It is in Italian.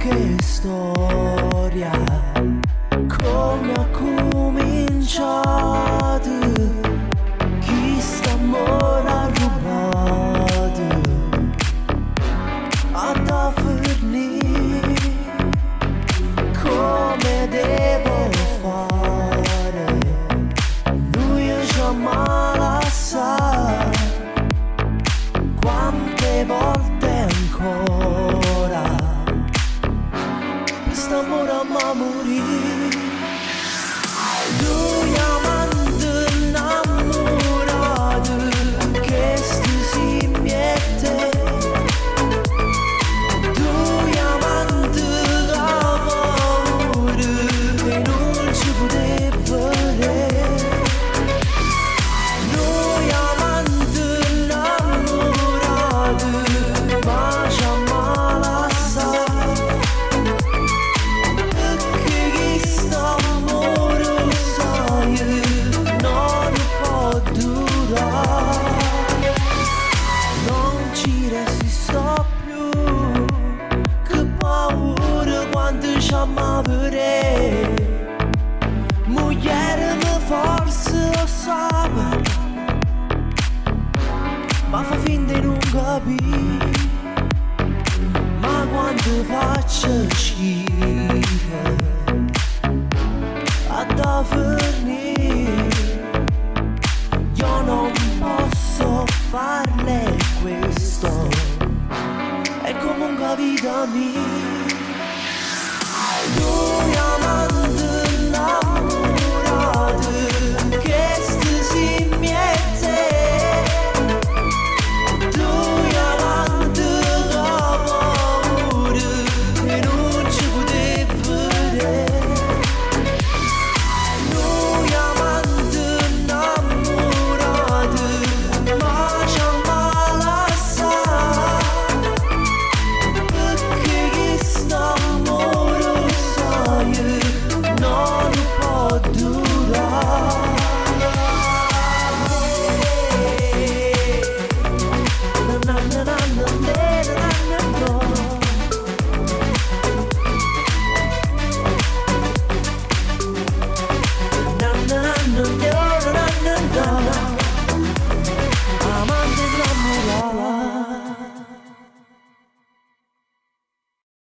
che storia, come ha cominciato, chi sta ora rubato, ad avvenire, come devo fare, lui già male sa, quante volte ancora quest'amore a morire. Due amanti innamorati che si miette, due amanti d'amore che non ci poteva vedere. Noi amanti innamorati ma già male assai, perché questo amore sai non può durare, non ci resisto più, che paura quando ci amare, mujer mi forse lo sape, ma fa finta di non capire, ma quando faccio schifo ad avvenire, io non posso farle questo, è comunque vita mia.